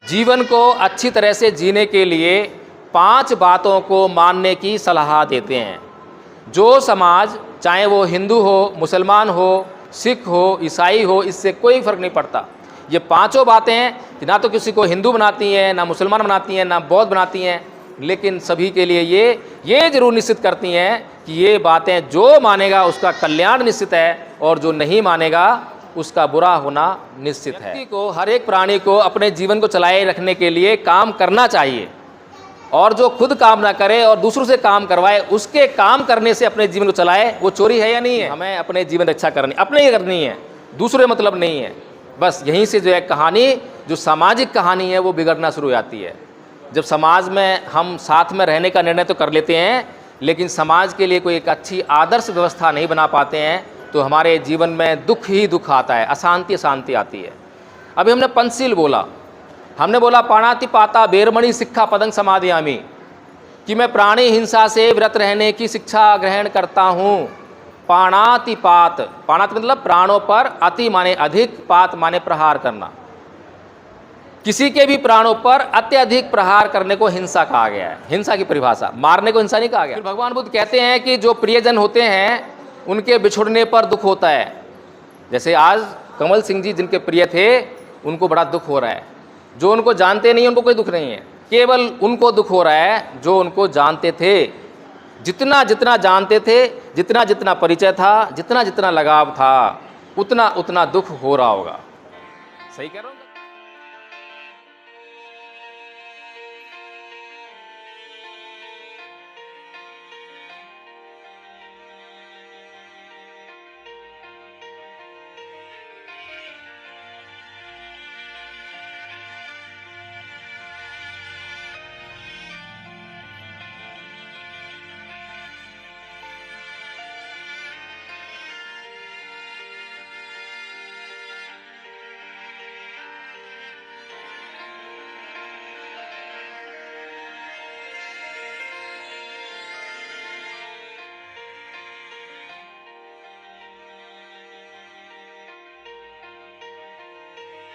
जीवन को अच्छी तरह से जीने के लिए 5 बातों को मानने की सलाह देते हैं। जो समाज, चाहे वो हिंदू हो, मुसलमान हो, सिख हो, ईसाई हो, इससे कोई फ़र्क नहीं पड़ता, ये 5 बातें हैं ना तो किसी को हिंदू बनाती हैं, ना मुसलमान बनाती हैं, ना बौद्ध बनाती हैं, लेकिन सभी के लिए ये ज़रूर निश्चित करती हैं कि ये बातें जो मानेगा उसका कल्याण निश्चित है और जो नहीं मानेगा उसका बुरा होना निश्चित है। व्यक्ति को, हर एक प्राणी को अपने जीवन को चलाए रखने के लिए काम करना चाहिए, और जो खुद काम ना करे और दूसरों से काम करवाए, उसके काम करने से अपने जीवन को चलाए, वो चोरी है या नहीं है? हमें अपने जीवन रक्षा करनी, अपने ही करनी है, दूसरे मतलब नहीं है। बस यहीं से जो है कहानी, जो सामाजिक कहानी है, वो बिगड़ना शुरू हो जाती है। जब समाज में हम साथ में रहने का निर्णय तो कर लेते हैं, लेकिन समाज के लिए कोई एक अच्छी आदर्श व्यवस्था नहीं बना पाते हैं, तो हमारे जीवन में दुख ही दुख आता है, अशांति अशांति आती है। अभी हमने पंचशील बोला, हमने बोला पाणातिपाता बेरमणि शिक्षा पदं समादयामि, कि मैं प्राणी हिंसा से व्रत रहने की शिक्षा ग्रहण करता हूँ। पाणातिपात, पाणात मतलब प्राणों पर, अति माने अधिक, पात माने प्रहार करना। किसी के भी प्राणों पर अत्यधिक प्रहार करने को हिंसा कहा गया है। हिंसा की परिभाषा, मारने को हिंसा नहीं कहा गया। फिर भगवान बुद्ध कहते हैं कि जो प्रियजन होते हैं उनके बिछुड़ने पर दुख होता है। जैसे आज कमल सिंह जी जिनके प्रिय थे, उनको बड़ा दुख हो रहा है। जो उनको जानते नहीं उनको कोई दुख नहीं है, केवल उनको दुख हो रहा है जो उनको जानते थे। जितना जितना जानते थे, जितना जितना परिचय था, जितना जितना लगाव था, उतना उतना दुख हो रहा होगा। सही कह रहा हूँ?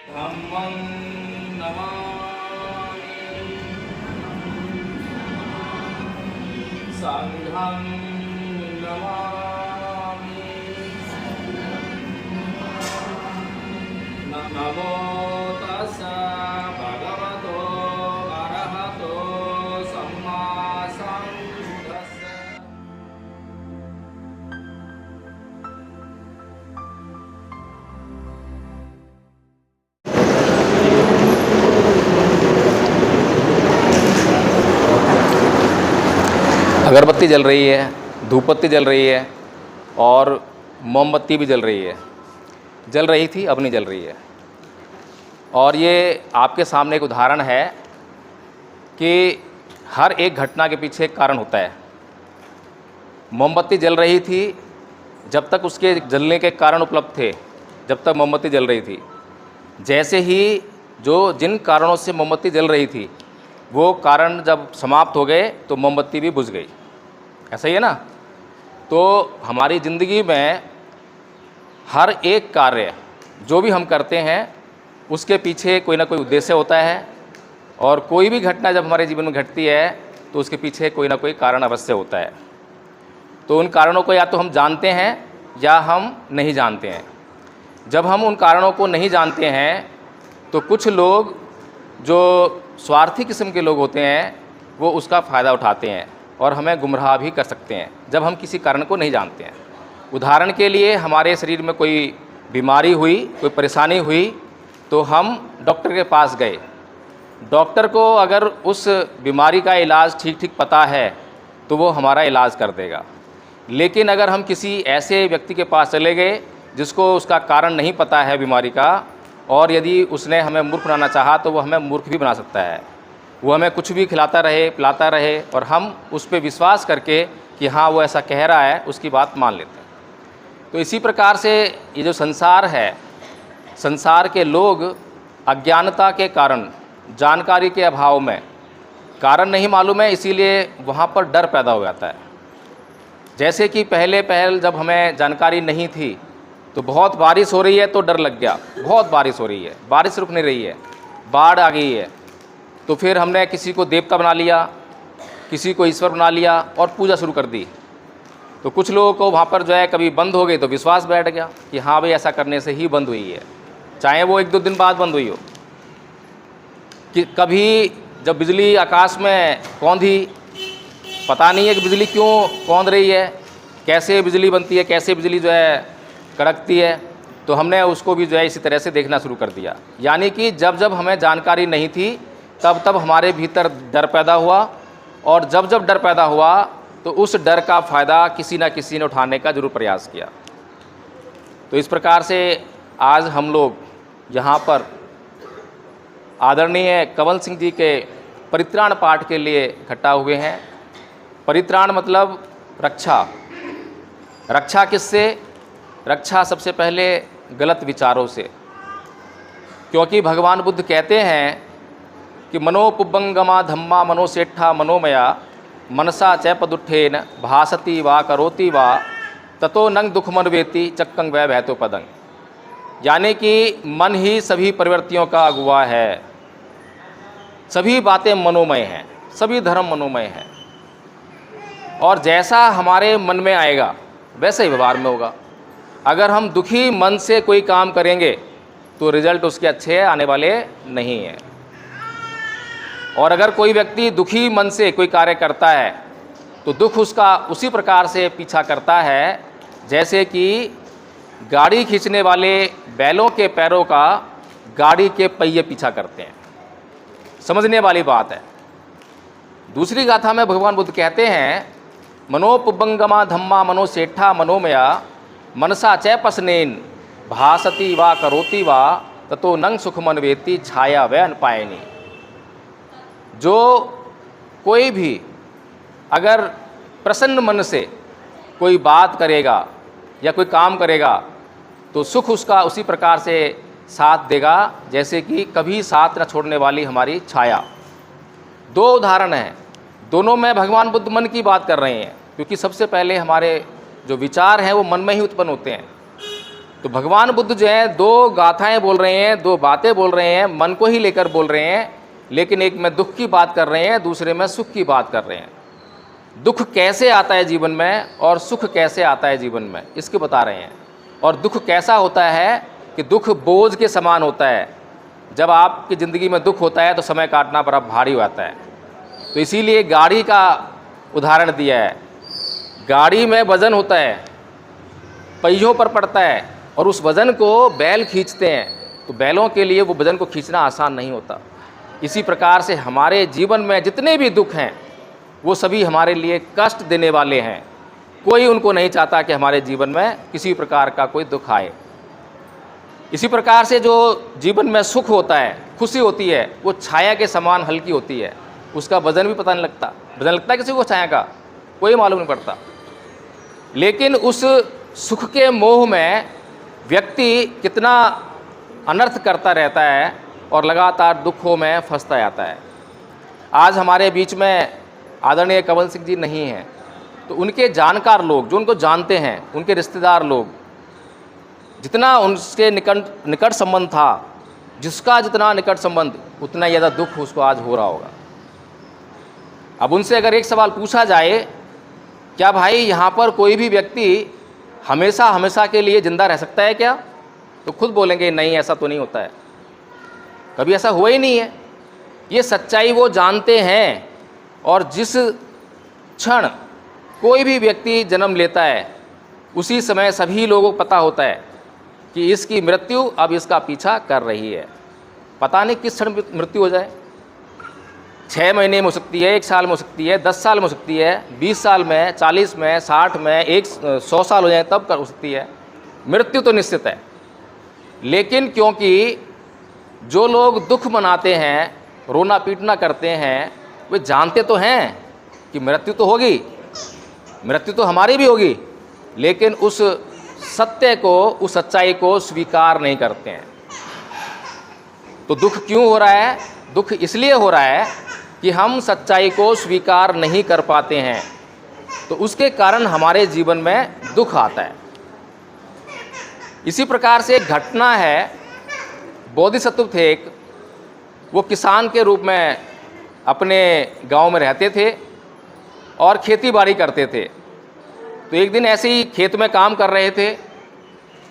धम्मं नमामि संघं नमामि नमो तस्स भगवतो अरहतो सम्मा सम्बुद्धस्स। अगरबत्ती जल रही है, धूपबत्ती जल रही है और मोमबत्ती भी जल रही है। जल रही थी, अब नहीं जल रही है। और ये आपके सामने एक उदाहरण है कि हर एक घटना के पीछे एक कारण होता है। मोमबत्ती जल रही थी जब तक उसके जलने के कारण उपलब्ध थे, जब तक मोमबत्ती जल रही थी। जैसे ही जिन कारणों से मोमबत्ती जल रही थी, वो कारण जब समाप्त हो गए तो मोमबत्ती भी बुझ गई। ऐसा ही है ना? तो हमारी ज़िंदगी में हर एक कार्य जो भी हम करते हैं उसके पीछे कोई ना कोई उद्देश्य होता है, और कोई भी घटना जब हमारे जीवन में घटती है तो उसके पीछे कोई ना कोई कारण अवश्य होता है। तो उन कारणों को या तो हम जानते हैं या हम नहीं जानते हैं। जब हम उन कारणों को नहीं जानते हैं तो कुछ लोग जो स्वार्थी किस्म के लोग होते हैं वो उसका फ़ायदा उठाते हैं और हमें गुमराह भी कर सकते हैं जब हम किसी कारण को नहीं जानते हैं। उदाहरण के लिए, हमारे शरीर में कोई बीमारी हुई, कोई परेशानी हुई, तो हम डॉक्टर के पास गए। डॉक्टर को अगर उस बीमारी का इलाज ठीक ठीक पता है तो वो हमारा इलाज कर देगा। लेकिन अगर हम किसी ऐसे व्यक्ति के पास चले गए जिसको उसका कारण नहीं पता है बीमारी का, और यदि उसने हमें मूर्ख बनाना चाहा तो वो हमें मूर्ख भी बना सकता है। वो हमें कुछ भी खिलाता रहे, पिलाता रहे, और हम उस पर विश्वास करके कि हाँ वो ऐसा कह रहा है, उसकी बात मान लेते हैं। तो इसी प्रकार से ये जो संसार है, संसार के लोग अज्ञानता के कारण, जानकारी के अभाव में, कारण नहीं मालूम है, इसीलिए वहाँ पर डर पैदा हो जाता है। जैसे कि पहल जब हमें जानकारी नहीं थी तो बहुत बारिश हो रही है तो डर लग गया, बहुत बारिश हो रही है, बारिश रुक नहीं रही है, बाढ़ आ गई है, तो फिर हमने किसी को देवता बना लिया, किसी को ईश्वर बना लिया और पूजा शुरू कर दी। तो कुछ लोगों को वहाँ पर जो है कभी बंद हो गई तो विश्वास बैठ गया कि हाँ भाई ऐसा करने से ही बंद हुई है, चाहे वो 1-2 दिन बाद बंद हुई हो। कि कभी जब बिजली आकाश में कौंधी, पता नहीं है कि बिजली क्यों कौंध रही है, कैसे बिजली बनती है, कैसे बिजली जो है कड़कती है, तो हमने उसको भी जो है इसी तरह से देखना शुरू कर दिया। यानी कि जब जब हमें जानकारी नहीं थी तब तब हमारे भीतर डर पैदा हुआ, और जब जब डर पैदा हुआ तो उस डर का फ़ायदा किसी न किसी ने उठाने का जरूर प्रयास किया। तो इस प्रकार से आज हम लोग यहाँ पर आदरणीय कंवल सिंह जी के परित्राण पाठ के लिए इकट्ठा हुए हैं। परित्राण मतलब रक्षा। रक्षा किससे? रक्षा सबसे पहले गलत विचारों से, क्योंकि भगवान बुद्ध कहते हैं कि मनोपुब्बंगमा धम्मा मनोसेठा मनोमया मनसा च पदुत्थेन भासति वा करोति वा ततो नंग दुखमन्वेति चक्कं वै भैतो पदंग। यानी कि मन ही सभी प्रवृत्तियों का अगुवा है, सभी बातें मनोमय हैं, सभी धर्म मनोमय हैं, और जैसा हमारे मन में आएगा वैसे ही व्यवहार में होगा। अगर हम दुखी मन से कोई काम करेंगे तो रिजल्ट उसके अच्छे आने वाले नहीं हैं, और अगर कोई व्यक्ति दुखी मन से कोई कार्य करता है तो दुख उसका उसी प्रकार से पीछा करता है जैसे कि गाड़ी खींचने वाले बैलों के पैरों का गाड़ी के पहिए पीछा करते हैं। समझने वाली बात है। दूसरी गाथा में भगवान बुद्ध कहते हैं मनोपुब्बंगमा धम्मा मनोसेठा मनोमया मनसा च पसनेन भासति वा करोति वा ततो नंग सुखमन्वेति छाया व अनपायनी। जो कोई भी अगर प्रसन्न मन से कोई बात करेगा या कोई काम करेगा तो सुख उसका उसी प्रकार से साथ देगा जैसे कि कभी साथ न छोड़ने वाली हमारी छाया। 2 उदाहरण हैं, दोनों में भगवान बुद्ध मन की बात कर रहे हैं, क्योंकि सबसे पहले हमारे जो विचार हैं वो मन में ही उत्पन्न होते हैं। तो भगवान बुद्ध जो है 2 गाथाएं बोल रहे हैं, 2 बातें बोल रहे हैं, मन को ही लेकर बोल रहे हैं, लेकिन एक में दुख की बात कर रहे हैं, दूसरे में सुख की बात कर रहे हैं। दुख कैसे आता है जीवन में और सुख कैसे आता है जीवन में, इसके बता रहे हैं। और दुख कैसा होता है कि दुख बोझ के समान होता है। जब आपकी ज़िंदगी में दुख होता है तो समय काटना बड़ा भारी होता है। तो इसीलिए गाड़ी का उदाहरण दिया है। गाड़ी में वज़न होता है, पहियों पर पड़ता है, और उस वज़न को बैल खींचते हैं, तो बैलों के लिए वो वज़न को खींचना आसान नहीं होता। इसी प्रकार से हमारे जीवन में जितने भी दुख हैं वो सभी हमारे लिए कष्ट देने वाले हैं। कोई उनको नहीं चाहता कि हमारे जीवन में किसी प्रकार का कोई दुख आए। इसी प्रकार से जो जीवन में सुख होता है, खुशी होती है, वो छाया के समान हल्की होती है, उसका वजन भी पता नहीं लगता। वजन लगता है किसी को छाया का? कोई मालूम नहीं पड़ता। लेकिन उस सुख के मोह में व्यक्ति कितना अनर्थ करता रहता है और लगातार दुखों में फंसता जाता है। आज हमारे बीच में आदरणीय कंवल सिंह जी नहीं हैं, तो उनके जानकार लोग जो उनको जानते हैं, उनके रिश्तेदार लोग, जितना उनसे निकट संबंध था, जिसका जितना निकट संबंध, उतना ज़्यादा दुख उसको आज हो रहा होगा। अब उनसे अगर एक सवाल पूछा जाए, क्या भाई यहाँ पर कोई भी व्यक्ति हमेशा हमेशा के लिए ज़िंदा रह सकता है क्या? तो खुद बोलेंगे नहीं, ऐसा तो नहीं होता है, कभी ऐसा हुआ ही नहीं है। ये सच्चाई वो जानते हैं। और जिस क्षण कोई भी व्यक्ति जन्म लेता है उसी समय सभी लोगों को पता होता है कि इसकी मृत्यु अब इसका पीछा कर रही है। पता नहीं किस क्षण मृत्यु हो जाए, 6 महीने में हो सकती है, 1 साल में हो सकती है, 10 साल में हो सकती है, 20 साल में, 40 में, 60 में, 100 साल हो जाए तब कर हो सकती है। मृत्यु तो निश्चित है। लेकिन क्योंकि जो लोग दुख मनाते हैं, रोना पीटना करते हैं, वे जानते तो हैं कि मृत्यु तो होगी, मृत्यु तो हमारी भी होगी, लेकिन उस सत्य को, उस सच्चाई को स्वीकार नहीं करते हैं। तो दुख क्यों हो रहा है? दुख इसलिए हो रहा है कि हम सच्चाई को स्वीकार नहीं कर पाते हैं, तो उसके कारण हमारे जीवन में दुख आता है। इसी प्रकार से एक घटना है, बोधिसत्व थे एक, वो किसान के रूप में अपने गांव में रहते थे और खेती बाड़ी करते थे। तो एक दिन ऐसे ही खेत में काम कर रहे थे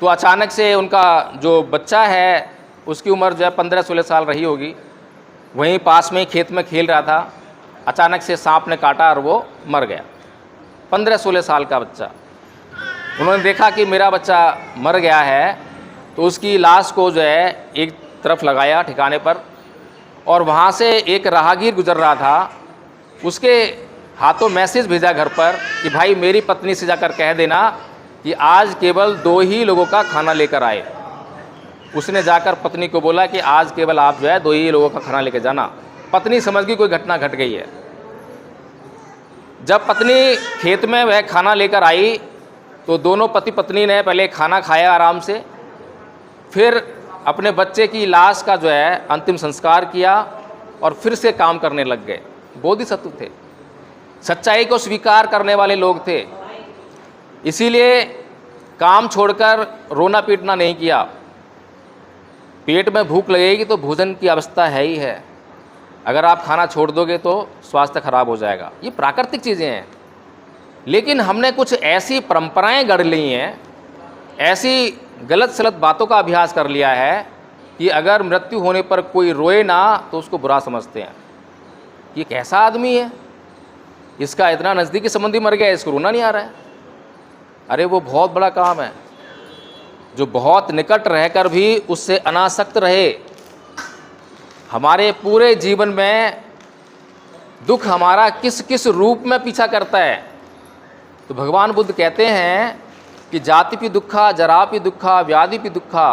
तो अचानक से उनका जो बच्चा है उसकी उम्र जो है 15-16 साल रही होगी, वहीं पास में ही खेत में खेल रहा था, अचानक से सांप ने काटा और वो मर गया। 15-16 साल का बच्चा। उन्होंने देखा कि मेरा बच्चा मर गया है, तो उसकी लाश को जो है एक तरफ लगाया ठिकाने पर, और वहाँ से एक राहगीर गुजर रहा था, उसके हाथों मैसेज भेजा घर पर कि भाई मेरी पत्नी से जाकर कह देना कि आज केवल 2 ही लोगों का खाना लेकर आए। उसने जाकर पत्नी को बोला कि आज केवल आप जो है 2 ही लोगों का खाना लेकर जाना। पत्नी समझ गई कोई घटना घट गई है। जब पत्नी खेत में वह खाना लेकर आई तो दोनों पति पत्नी ने पहले खाना खाया आराम से, फिर अपने बच्चे की लाश का जो है अंतिम संस्कार किया और फिर से काम करने लग गए। बोधिसत्व थे, सच्चाई को स्वीकार करने वाले लोग थे, इसीलिए काम छोड़कर रोना पीटना नहीं किया। पेट में भूख लगेगी तो भोजन की अवस्था है ही है, अगर आप खाना छोड़ दोगे तो स्वास्थ्य खराब हो जाएगा। ये प्राकृतिक चीज़ें हैं, लेकिन हमने कुछ ऐसी परंपराएं गढ़ ली हैं, ऐसी गलत सलत बातों का अभ्यास कर लिया है कि अगर मृत्यु होने पर कोई रोए ना तो उसको बुरा समझते हैं। ये कैसा आदमी है, इसका इतना नज़दीकी संबंधी मर गया, इसको रोना नहीं आ रहा है। अरे वो बहुत बड़ा काम है, जो बहुत निकट रहकर भी उससे अनासक्त रहे। हमारे पूरे जीवन में दुख हमारा किस किस रूप में पीछा करता है। तो भगवान बुद्ध कहते हैं कि जातिपि दुखा, जरापि दुखा, व्याधिपि दुखा,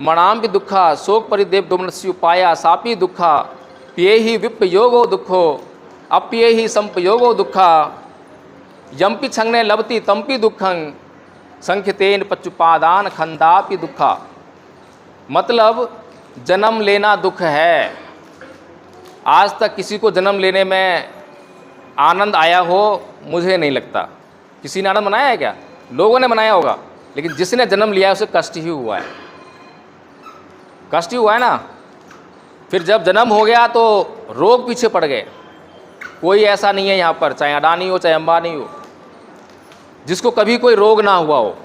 मणामपि दुखा, शोक परिदेव डोमनस्य उपाया सापि दुखा, पियेहि विपयोगो दुखो, अप्येहि संपयोगो दुखा, यम्पि छंगने लभति तम्पि दुखं, संख्यतेन पच्चुपादान खंदापि दुखा। मतलब जन्म लेना दुख है। आज तक किसी को जन्म लेने में आनंद आया हो मुझे नहीं लगता। किसी ने आनंद मनाया है क्या? लोगों ने मनाया होगा, लेकिन जिसने जन्म लिया है उसे कष्ट ही हुआ है। कष्ट ही हुआ है ना। फिर जब जन्म हो गया तो रोग पीछे पड़ गए। कोई ऐसा नहीं है यहाँ पर, चाहे अडानी हो चाहे अंबानी हो, जिसको कभी कोई रोग ना हुआ हो।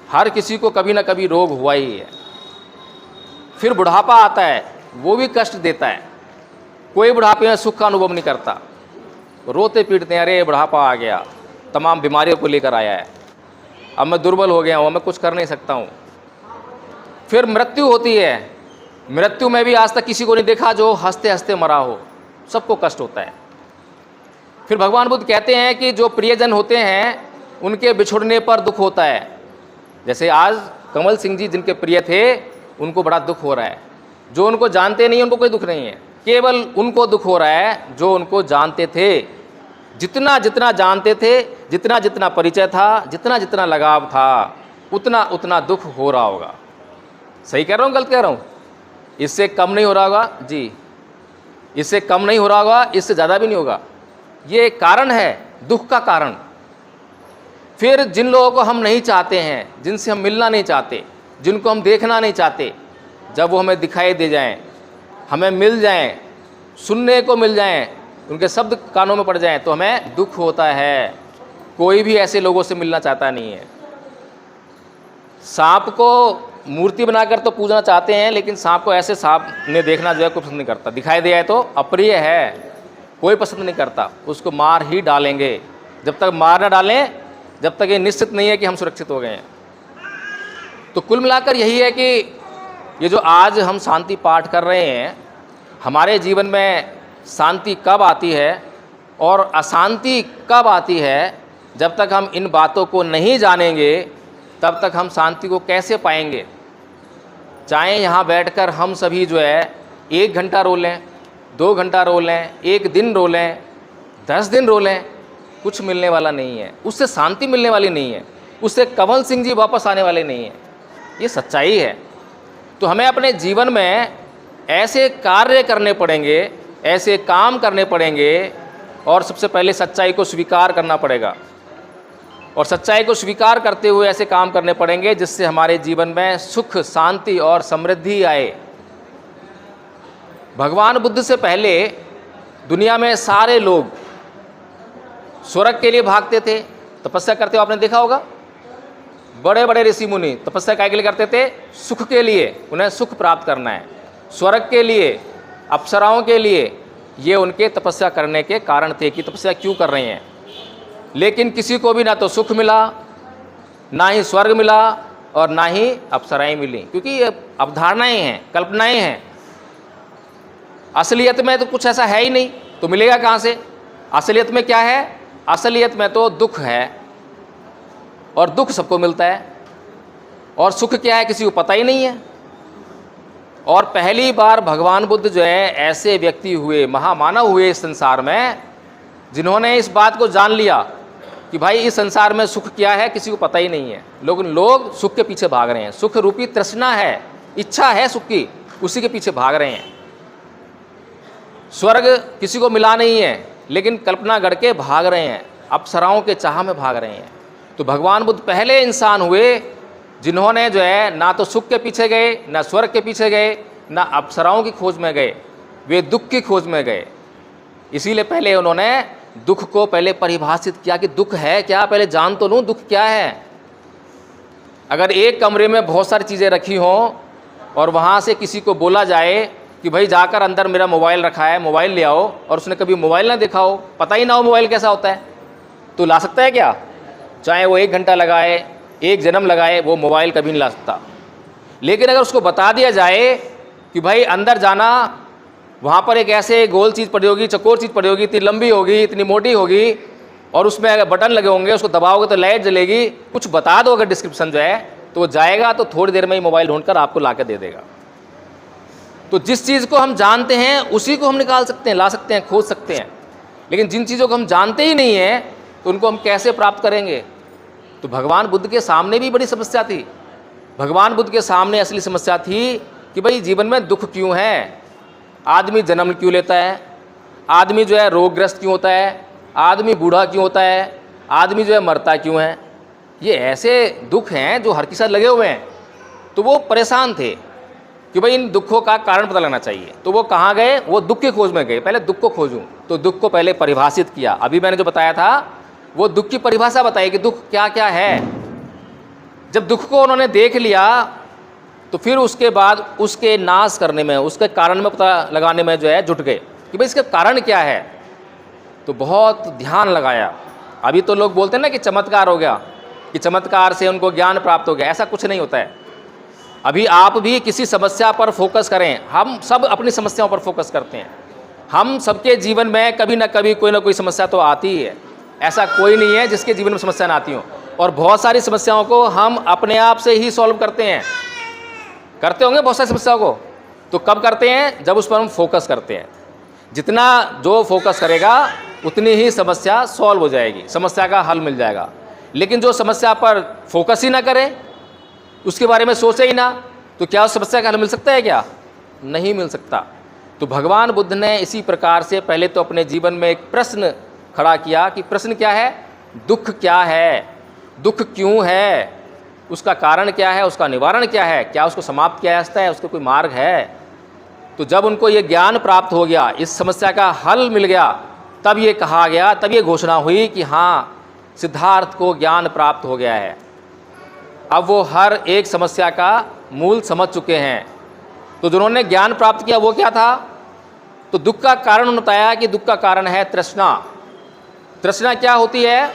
हर किसी को कभी ना कभी रोग हुआ ही है। फिर बुढ़ापा आता है, वो भी कष्ट देता है। कोई बुढ़ापे में सुख का अनुभव नहीं करता, रोते पीटते हैं, अरे बुढ़ापा आ गया, तमाम बीमारियों को लेकर आया है, अब मैं दुर्बल हो गया हूँ, मैं कुछ कर नहीं सकता हूँ। फिर मृत्यु होती है। मृत्यु में भी आज तक किसी को नहीं देखा जो हंसते हंसते मरा हो, सबको कष्ट होता है। फिर भगवान बुद्ध कहते हैं कि जो प्रियजन होते हैं उनके बिछुड़ने पर दुख होता है। जैसे आज कमल सिंह जी जिनके प्रिय थे, उनको बड़ा दुख हो रहा है। जो उनको जानते नहीं उनको कोई दुख नहीं है, केवल उनको दुख हो रहा है जो उनको जानते थे। जितना जितना जानते थे, जितना जितना परिचय था, जितना जितना लगाव था, उतना उतना दुख हो रहा होगा। सही कह रहा हूँ, गलत कह रहा हूँ? इससे कम नहीं हो रहा होगा जी, इससे कम नहीं हो रहा होगा, इससे ज़्यादा भी नहीं होगा। ये कारण है, दुख का कारण। फिर जिन लोगों को हम नहीं चाहते हैं, जिनसे हम मिलना नहीं चाहते, जिनको हम देखना नहीं चाहते, जब वो हमें दिखाई दे जाएं, हमें मिल जाएं, सुनने को मिल जाएं, उनके शब्द कानों में पड़ जाएं, तो हमें दुख होता है। कोई भी ऐसे लोगों से मिलना चाहता नहीं है। सांप को मूर्ति बनाकर तो पूजना चाहते हैं, लेकिन सांप को ऐसे सांप ने देखना जो है कोई पसंद नहीं करता। दिखाई दे जाए तो अप्रिय है, कोई पसंद नहीं करता, उसको मार ही डालेंगे। जब तक मार न डालें, जब तक ये निश्चित नहीं है कि हम सुरक्षित हो गए हैं। तो कुल मिलाकर यही है कि ये जो आज हम शांति पाठ कर रहे हैं, हमारे जीवन में शांति कब आती है और अशांति कब आती है, जब तक हम इन बातों को नहीं जानेंगे तब तक हम शांति को कैसे पाएंगे। चाहे यहाँ बैठकर हम सभी जो है 1 घंटा रो लें, 2 घंटा रो लें, 1 दिन रो लें, 10 दिन रो लें, कुछ मिलने वाला नहीं है, उससे शांति मिलने वाली नहीं है, उससे कमल सिंह जी वापस आने वाले नहीं हैं। ये सच्चाई है। तो हमें अपने जीवन में ऐसे कार्य करने पड़ेंगे, ऐसे काम करने पड़ेंगे, और सबसे पहले सच्चाई को स्वीकार करना पड़ेगा। और सच्चाई को स्वीकार करते हुए ऐसे काम करने पड़ेंगे जिससे हमारे जीवन में सुख, शांति और समृद्धि आए। भगवान बुद्ध से पहले दुनिया में सारे लोग स्वर्ग के लिए भागते थे, तपस्या करते हो आपने देखा होगा। बड़े बड़े ऋषि मुनि तपस्या काय के लिए करते थे? सुख के लिए, उन्हें सुख प्राप्त करना है। स्वर्ग के लिए, अप्सराओं के लिए, ये उनके तपस्या करने के कारण थे कि तपस्या क्यों कर रहे हैं। लेकिन किसी को भी ना तो सुख मिला, ना ही स्वर्ग मिला और ना ही अप्सराएं मिली, क्योंकि ये अवधारणाएं हैं, कल्पनाएं हैं। असलियत में तो कुछ ऐसा है ही नहीं, तो मिलेगा कहाँ से? असलियत में क्या है? असलियत में तो दुख है, और दुख सबको मिलता है। और सुख क्या है किसी को पता ही नहीं है। और पहली बार भगवान बुद्ध जो है ऐसे व्यक्ति हुए, महामानव हुए इस संसार में, जिन्होंने इस बात को जान लिया कि भाई इस संसार में सुख क्या है किसी को पता ही नहीं है। लोग सुख के पीछे भाग रहे हैं। सुख रूपी तृष्णा है, इच्छा है सुख की, उसी के पीछे भाग रहे हैं। स्वर्ग किसी को मिला नहीं है, लेकिन कल्पना गढ़ के भाग रहे हैं, अप्सराओं के चाह में भाग रहे हैं। तो भगवान बुद्ध पहले इंसान हुए जिन्होंने जो है ना तो सुख के पीछे गए, ना स्वर्ग के पीछे गए, ना अप्सराओं की खोज में गए, वे दुख की खोज में गए। इसीलिए पहले उन्होंने दुख को पहले परिभाषित किया कि दुख है क्या, पहले जान तो लूँ दुख क्या है। अगर एक कमरे में बहुत सारी चीज़ें रखी हों और वहाँ से किसी को बोला जाए कि भाई जाकर अंदर मेरा मोबाइल रखा है, मोबाइल ले आओ, और उसने कभी मोबाइल ना देखा हो, पता ही ना हो मोबाइल कैसा होता है, तो ला सकता है क्या? चाहे वो 1 घंटा लगाए, 1 जन्म लगाए, वो मोबाइल कभी नहीं ला सकता। लेकिन अगर उसको बता दिया जाए कि भाई अंदर जाना, वहाँ पर एक ऐसे गोल चीज़ पड़ी होगी, चकोर चीज़ पड़ी होगी, इतनी लंबी होगी, इतनी मोटी होगी, और उसमें अगर बटन लगे होंगे, उसको दबाओगे तो लाइट जलेगी, कुछ बता दो अगर डिस्क्रिप्शन जो है, तो वो जाएगा तो थोड़ी देर में ही मोबाइल ढूंढकर आपको ला के दे देगा। तो जिस चीज़ को हम जानते हैं उसी को हम निकाल सकते हैं, ला सकते हैं, खोज सकते हैं। लेकिन जिन चीज़ों को हम जानते ही नहीं हैं तो उनको हम कैसे प्राप्त करेंगे? तो भगवान बुद्ध के सामने भी बड़ी समस्या थी। भगवान बुद्ध के सामने असली समस्या थी कि भाई जीवन में दुख क्यों है, आदमी जन्म क्यों लेता है, आदमी जो है रोगग्रस्त क्यों होता है, आदमी बूढ़ा क्यों होता है, आदमी जो है मरता क्यों है। ये ऐसे दुख हैं जो हर किसी साथ लगे हुए हैं। तो वो परेशान थे कि भाई इन दुखों का कारण पता लगना चाहिए। तो वो कहाँ गए? वो दुख की खोज में गए, पहले दुख को खोजूं। तो दुख को पहले परिभाषित किया। अभी मैंने जो बताया था वो दुख की परिभाषा बताई कि दुख क्या क्या है। जब दुख को उन्होंने देख लिया तो फिर उसके बाद उसके नाश करने में, उसके कारण में पता लगाने में जो है जुट गए कि भाई इसका कारण क्या है। तो बहुत ध्यान लगाया। अभी तो लोग बोलते हैं ना कि चमत्कार हो गया, कि चमत्कार से उनको ज्ञान प्राप्त हो गया। ऐसा कुछ नहीं होता है। अभी आप भी किसी समस्या पर फोकस करें, हम सब अपनी समस्याओं पर फोकस करते हैं। हम सबके जीवन में कभी ना कभी कोई ना कोई समस्या तो आती ही है। ऐसा कोई नहीं है जिसके जीवन में समस्या ना आती हो। और बहुत सारी समस्याओं को हम अपने आप से ही सॉल्व करते हैं। करते होंगे बहुत सारी समस्याओं को। तो कब करते हैं? जब उस पर हम फोकस करते हैं। जितना जो फोकस करेगा उतनी ही समस्या सॉल्व हो जाएगी, समस्या का हल मिल जाएगा। लेकिन जो समस्या पर फोकस ही ना करे, उसके बारे में सोचे ही ना, तो क्या उस समस्या का हल मिल सकता है? क्या नहीं मिल सकता। तो भगवान बुद्ध ने इसी प्रकार से पहले तो अपने जीवन में एक प्रश्न खड़ा किया कि प्रश्न क्या है? दुख क्या है, दुख क्यों है, उसका कारण क्या है, उसका निवारण क्या है, क्या उसको समाप्त किया जा सकता है, उसका कोई मार्ग है। तो जब उनको ये ज्ञान प्राप्त हो गया, इस समस्या का हल मिल गया, तब ये कहा गया, तब ये घोषणा हुई कि हाँ, सिद्धार्थ को ज्ञान प्राप्त हो गया है। अब वो हर एक समस्या का मूल समझ चुके हैं। तो जिन्होंने ज्ञान प्राप्त किया वो क्या था? तो दुख का कारण उन्होंने बताया कि दुख का कारण है तृष्णा। तृष्णा क्या होती है?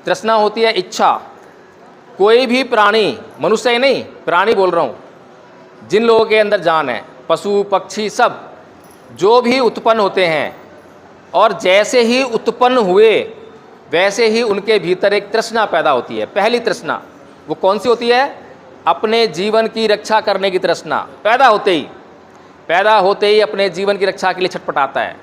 तृष्णा होती है इच्छा। कोई भी प्राणी, मनुष्य ही नहीं, प्राणी बोल रहा हूँ, जिन लोगों के अंदर जान है, पशु पक्षी सब जो भी उत्पन्न होते हैं, और जैसे ही उत्पन्न हुए वैसे ही उनके भीतर एक तृष्णा पैदा होती है। पहली तृष्णा वो कौन सी होती है? अपने जीवन की रक्षा करने की तृष्णा। पैदा होते ही अपने जीवन की रक्षा के लिए छटपटाता है।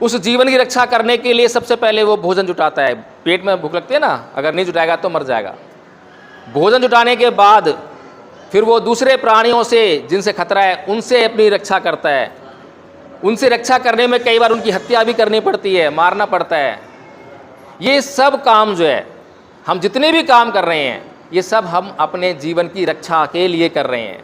उस जीवन की रक्षा करने के लिए सबसे पहले वो भोजन जुटाता है। पेट में भूख लगती है ना, अगर नहीं जुटाएगा तो मर जाएगा। भोजन जुटाने के बाद फिर वो दूसरे प्राणियों से जिनसे खतरा है उनसे अपनी रक्षा करता है। उनसे रक्षा करने में कई बार उनकी हत्या भी करनी पड़ती है, मारना पड़ता है। ये सब काम जो है, हम जितने भी काम कर रहे हैं, ये सब हम अपने जीवन की रक्षा के लिए कर रहे हैं।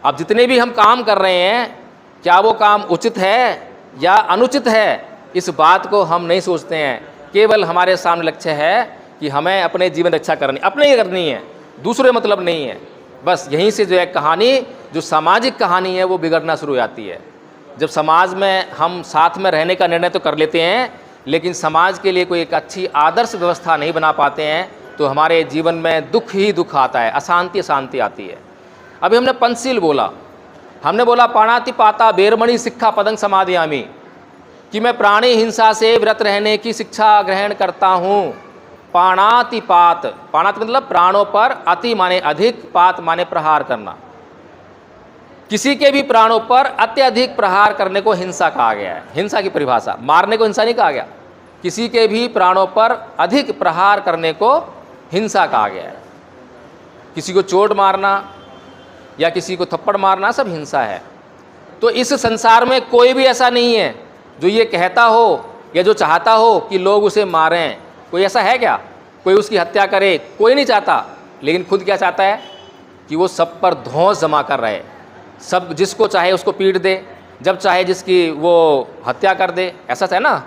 अब जितने भी हम काम कर रहे हैं, क्या वो काम उचित है या अनुचित है, इस बात को हम नहीं सोचते हैं। केवल हमारे सामने लक्ष्य है कि हमें अपने जीवन रक्षा करनी, अपने ही करनी है, दूसरे मतलब नहीं है। बस यहीं से जो है कहानी, जो सामाजिक कहानी है, वो बिगड़ना शुरू हो जाती है। जब समाज में हम साथ में रहने का निर्णय तो कर लेते हैं, लेकिन समाज के लिए कोई एक अच्छी आदर्श व्यवस्था नहीं बना पाते हैं, तो हमारे जीवन में दुख ही दुख आता है, अशांति अशांति आती है। अभी हमने पंचशील बोला, हमने बोला पाणातिपाता बेरमणि शिक्षा पदं समादयामि, कि मैं प्राणी हिंसा से व्रत रहने की शिक्षा ग्रहण करता हूँ। पाणातिपात, पाणाति मतलब प्राणों पर, अति माने अधिक, पात माने प्रहार करना। किसी के भी प्राणों पर अत्यधिक प्रहार करने को हिंसा कहा गया है। हिंसा की परिभाषा, मारने को हिंसा नहीं कहा गया, किसी के भी प्राणों पर अधिक प्रहार करने को हिंसा कहा गया है। किसी को चोट मारना या किसी को थप्पड़ मारना सब हिंसा है। तो इस संसार में कोई भी ऐसा नहीं है जो ये कहता हो या जो चाहता हो कि लोग उसे मारें। कोई ऐसा है क्या? कोई उसकी हत्या करे? कोई नहीं चाहता। लेकिन खुद क्या चाहता है कि वो सब पर धौंस जमा कर रहे, सब जिसको चाहे उसको पीट दे, जब चाहे जिसकी वो हत्या कर दे। ऐसा है ना,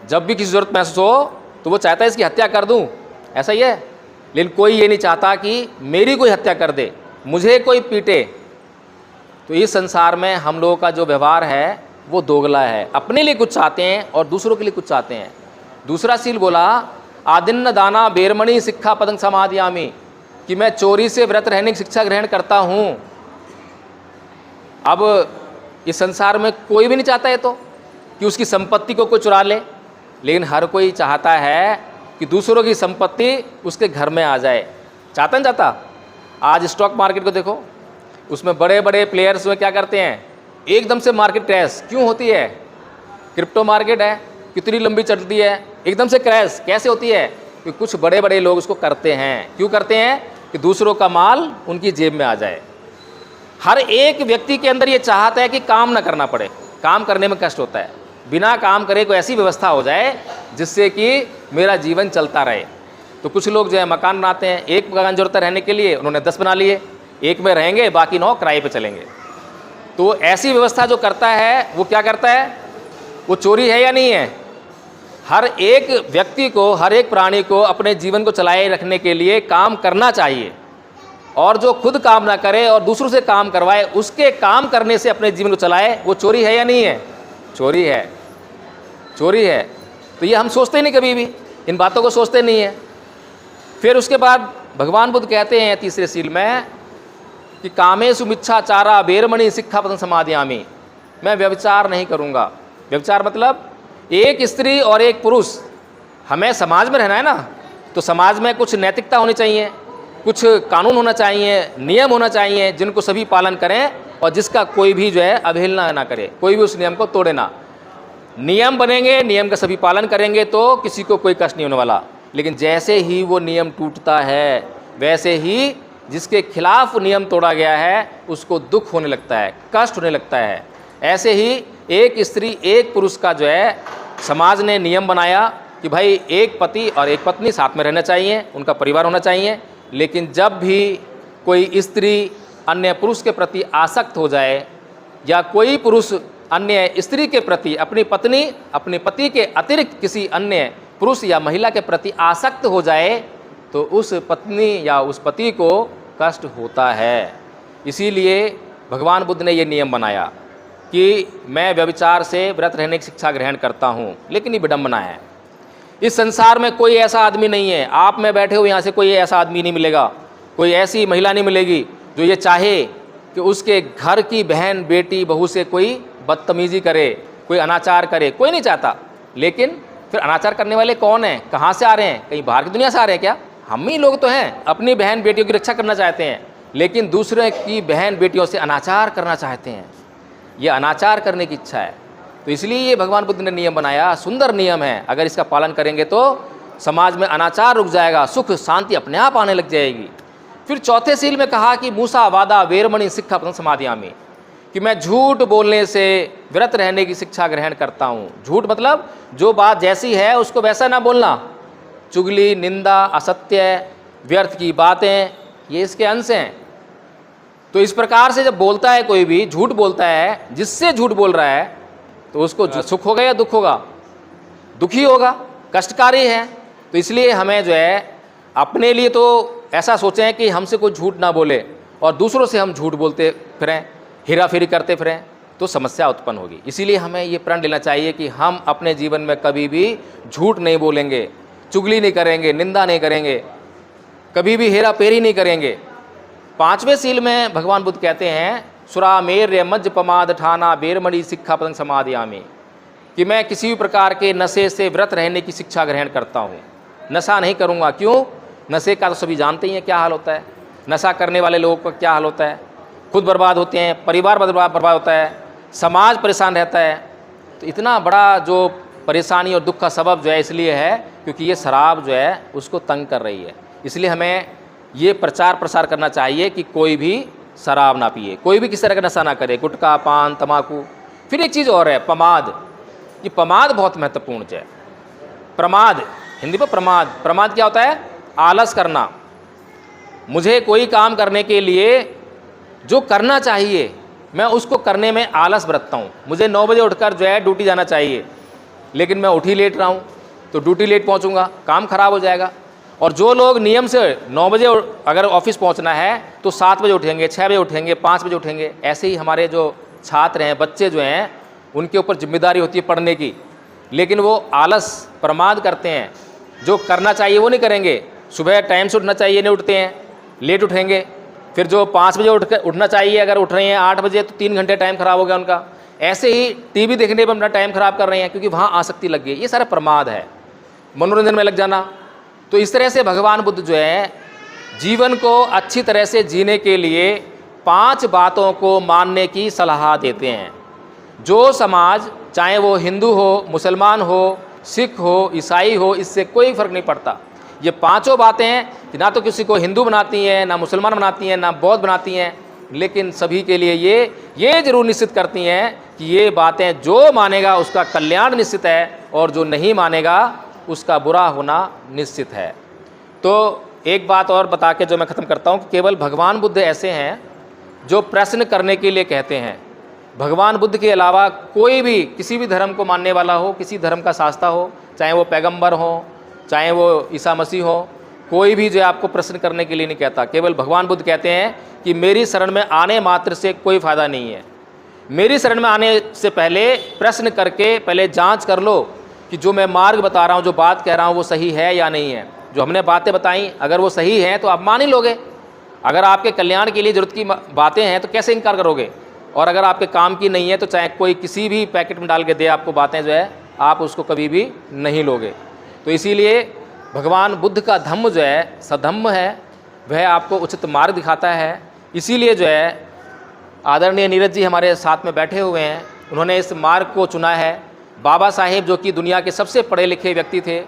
जब भी किसी ज़रूरत महसूस हो तो वो चाहता है इसकी हत्या कर दूं, ऐसा ही है। लेकिन कोई ये नहीं चाहता कि मेरी कोई हत्या कर दे, मुझे कोई पीटे। तो इस संसार में हम लोगों का जो व्यवहार है वो दोगला है। अपने लिए कुछ चाहते हैं और दूसरों के लिए कुछ चाहते हैं। दूसरा शील बोला आदिन्न दाना बेरमणि शिक्षा पदं समादयामि, कि मैं चोरी से व्रत रहने की शिक्षा ग्रहण करता हूँ। अब इस संसार में कोई भी नहीं चाहता है तो कि उसकी संपत्ति को कोई चुरा ले, लेकिन हर कोई चाहता है कि दूसरों की संपत्ति उसके घर में आ जाए। चाहता नहीं चाहता? आज स्टॉक मार्केट को देखो, उसमें बड़े बड़े प्लेयर्स में क्या करते हैं, एकदम से मार्केट क्रैश क्यों होती है? क्रिप्टो मार्केट है, कितनी लंबी चलती है, एकदम से क्रैश कैसे होती है? कि कुछ बड़े बड़े लोग उसको करते हैं। क्यों करते हैं? कि दूसरों का माल उनकी जेब में आ जाए। हर एक व्यक्ति के अंदर ये चाहता है कि काम ना करना पड़े, काम करने में कष्ट होता है, बिना काम करे कोई ऐसी व्यवस्था हो जाए जिससे कि मेरा जीवन चलता रहे। तो कुछ लोग जो है मकान बनाते हैं, एक मकान जरूरत है रहने के लिए, उन्होंने 10 बना लिए, एक में रहेंगे, बाकी 9 किराए पे चलेंगे। तो ऐसी व्यवस्था जो करता है वो क्या करता है? वो चोरी है या नहीं है? हर एक व्यक्ति को, हर एक प्राणी को अपने जीवन को चलाए रखने के लिए काम करना चाहिए, और जो खुद काम ना करे और दूसरों से काम करवाए, उसके काम करने से अपने जीवन को चलाए, वो चोरी है या नहीं है? चोरी है, चोरी है। तो ये हम सोचते ही नहीं, कभी भी इन बातों को सोचते नहीं है। फिर उसके बाद भगवान बुद्ध कहते हैं तीसरे शील में कि कामेषु मिच्छाचारा बेरमणि शिक्षा पदं समादयामि, मैं व्यभिचार नहीं करूँगा। व्यभिचार मतलब एक स्त्री और एक पुरुष। हमें समाज में रहना है ना, तो समाज में कुछ नैतिकता होनी चाहिए, कुछ कानून होना चाहिए, नियम होना चाहिए, जिनको सभी पालन करें और जिसका कोई भी जो है अवहेलना ना करे, कोई भी उस नियम को तोड़े ना। नियम बनेंगे, नियम का सभी पालन करेंगे तो किसी को कोई कष्ट नहीं होने वाला। लेकिन जैसे ही वो नियम टूटता है, वैसे ही जिसके खिलाफ नियम तोड़ा गया है उसको दुख होने लगता है, कष्ट होने लगता है। ऐसे ही एक स्त्री एक पुरुष का जो है समाज ने नियम बनाया कि भाई एक पति और एक पत्नी साथ में रहना चाहिए, उनका परिवार होना चाहिए। लेकिन जब भी कोई स्त्री अन्य पुरुष के प्रति आसक्त हो जाए, या कोई पुरुष अन्य स्त्री के प्रति, अपनी पत्नी अपने पति के अतिरिक्त किसी अन्य पुरुष या महिला के प्रति आसक्त हो जाए, तो उस पत्नी या उस पति को कष्ट होता है। इसीलिए भगवान बुद्ध ने ये नियम बनाया कि मैं व्यभिचार से व्रत रहने की शिक्षा ग्रहण करता हूँ। लेकिन ये विडंबना है, इस संसार में कोई ऐसा आदमी नहीं है, आप में बैठे हुए यहाँ से कोई ऐसा आदमी नहीं मिलेगा, कोई ऐसी महिला नहीं मिलेगी जो ये चाहे कि उसके घर की बहन बेटी बहू से कोई बदतमीजी करे, कोई अनाचार करे। कोई नहीं चाहता। लेकिन फिर अनाचार करने वाले कौन हैं? कहाँ से आ रहे हैं? कहीं बाहर की दुनिया से आ रहे हैं क्या? हम ही लोग तो हैं। अपनी बहन बेटियों की रक्षा करना चाहते हैं, लेकिन दूसरे की बहन बेटियों से अनाचार करना चाहते हैं। ये अनाचार करने की इच्छा है। तो इसलिए ये भगवान बुद्ध ने नियम बनाया, सुंदर नियम है। अगर इसका पालन करेंगे तो समाज में अनाचार रुक जाएगा, सुख शांति अपने आप आने लग जाएगी। फिर चौथे शील में कहा कि मूसा वादा वेरमणि शिक्षा पदं समादयामि, कि मैं झूठ बोलने से व्रत रहने की शिक्षा ग्रहण करता हूँ। झूठ मतलब जो बात जैसी है उसको वैसा ना बोलना, चुगली, निंदा, असत्य, व्यर्थ की बातें, ये इसके अंश हैं। तो इस प्रकार से जब बोलता है कोई भी, झूठ बोलता है, जिससे झूठ बोल रहा है, तो उसको सुख होगा या दुख होगा? दुखी होगा, कष्टकारी है। तो इसलिए हमें जो है अपने लिए तो ऐसा सोचें कि हमसे कोई झूठ ना बोले और दूसरों से हम झूठ बोलते फिरें, हेरा फेरी करते फिरें, तो समस्या उत्पन्न होगी। इसीलिए हमें ये प्रण लेना चाहिए कि हम अपने जीवन में कभी भी झूठ नहीं बोलेंगे, चुगली नहीं करेंगे, निंदा नहीं करेंगे, कभी भी हेरा फेरी नहीं करेंगे। 5वें सील में भगवान बुद्ध कहते हैं, सुरामेर्य मज्ज पमाद ठाना बेरमणि शिक्षा पतंग समाधियामी, कि मैं किसी भी प्रकार के नशे से व्रत रहने की शिक्षा ग्रहण करता हूँ। नशा नहीं करूँगा। क्यों? नशे का तो सभी जानते ही हैं क्या हाल होता है। नशा करने वाले लोगों का क्या हाल होता है, खुद बर्बाद होते हैं, परिवार बर्बाद होता है, समाज परेशान रहता है। तो इतना बड़ा जो परेशानी और दुख का सबब जो है इसलिए है क्योंकि ये शराब जो है उसको तंग कर रही है। इसलिए हमें ये प्रचार प्रसार करना चाहिए कि कोई भी शराब ना पिए, कोई भी किसी तरह का नशा ना करे, गुटखा, पान, तम्बाकू। फिर एक चीज़ और है, प्रमाद। ये प्रमाद बहुत महत्वपूर्ण है। प्रमाद, हिंदी में प्रमाद। प्रमाद क्या होता है? आलस करना। मुझे कोई काम करने के लिए जो करना चाहिए मैं उसको करने में आलस बरतता हूँ। मुझे 9 बजे उठकर जो है ड्यूटी जाना चाहिए, लेकिन मैं उठ ही लेट रहा हूँ, तो ड्यूटी लेट पहुँचूँगा, काम खराब हो जाएगा। और जो लोग नियम से 9 बजे अगर ऑफिस पहुँचना है तो 7 बजे उठेंगे, 6 बजे उठेंगे, 5 बजे उठेंगे। ऐसे ही हमारे जो छात्र हैं, बच्चे जो हैं, उनके ऊपर जिम्मेदारी होती है पढ़ने की, लेकिन वो आलस, प्रमाद करते हैं। जो करना चाहिए वो नहीं करेंगे। सुबह टाइम से उठना चाहिए, नहीं उठते हैं, लेट उठेंगे। फिर जो 5 बजे उठना चाहिए, अगर उठ रहे हैं 8 बजे, तो 3 घंटे टाइम खराब हो गया उनका। ऐसे ही टीवी देखने पर अपना टाइम खराब कर रहे हैं क्योंकि वहाँ आसक्ति लग गई। ये सारा प्रमाद है, मनोरंजन में लग जाना। तो इस तरह से भगवान बुद्ध जो है जीवन को अच्छी तरह से जीने के लिए 5 बातों को मानने की सलाह देते हैं। जो समाज, चाहे वो हिंदू हो, मुसलमान हो, सिख हो, ईसाई हो, इससे कोई फ़र्क नहीं पड़ता। ये 5 बातें हैं कि ना तो किसी को हिंदू बनाती हैं, ना मुसलमान बनाती हैं, ना बौद्ध बनाती हैं, लेकिन सभी के लिए ये जरूर निश्चित करती हैं कि ये बातें जो मानेगा उसका कल्याण निश्चित है और जो नहीं मानेगा उसका बुरा होना निश्चित है। तो एक बात और बता के जो मैं ख़त्म करता हूँ कि केवल भगवान बुद्ध ऐसे हैं जो प्रश्न करने के लिए कहते हैं। भगवान बुद्ध के अलावा कोई भी किसी भी धर्म को मानने वाला हो, किसी धर्म का शास्त्रा हो, चाहे वो पैगंबर हो, चाहे वो ईसा मसीह हो, कोई भी जो आपको प्रश्न करने के लिए नहीं कहता। केवल भगवान बुद्ध कहते हैं कि मेरी शरण में आने मात्र से कोई फ़ायदा नहीं है। मेरी शरण में आने से पहले प्रश्न करके पहले जांच कर लो कि जो मैं मार्ग बता रहा हूँ, जो बात कह रहा हूँ, वो सही है या नहीं है। जो हमने बातें बताई अगर वो सही हैं तो आप मान ही लोगे। अगर आपके कल्याण के लिए ज़रूरत की बातें हैं तो कैसे इनकार करोगे? और अगर आपके काम की नहीं है तो चाहे कोई किसी भी पैकेट में डाल के दे आपको बातें, जो है आप उसको कभी भी नहीं लोगे। तो इसीलिए भगवान बुद्ध का धम्म जो है सधम्म है, वह आपको उचित मार्ग दिखाता है। इसीलिए जो है आदरणीय नीरज जी हमारे साथ में बैठे हुए हैं, उन्होंने इस मार्ग को चुना है। बाबा साहेब जो कि दुनिया के सबसे पढ़े लिखे व्यक्ति थे,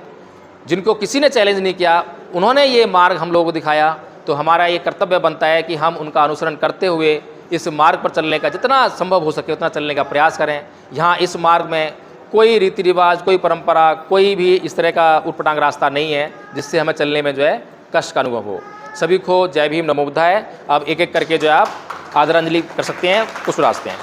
जिनको किसी ने चैलेंज नहीं किया, उन्होंने ये मार्ग हम लोगों को दिखाया। तो हमारा ये कर्तव्य बनता है कि हम उनका अनुसरण करते हुए इस मार्ग पर चलने का जितना संभव हो सके उतना चलने का प्रयास करें। यहाँ इस मार्ग में कोई रीति रिवाज, कोई परंपरा, कोई भी इस तरह का उटपटांग रास्ता नहीं है जिससे हमें चलने में जो है कष्ट का अनुभव हो। सभी को जय भीम, नमो बुद्धाय। अब एक एक करके जो है आप आदरांजलि कर सकते हैं, पुष्प रास्ते हैं।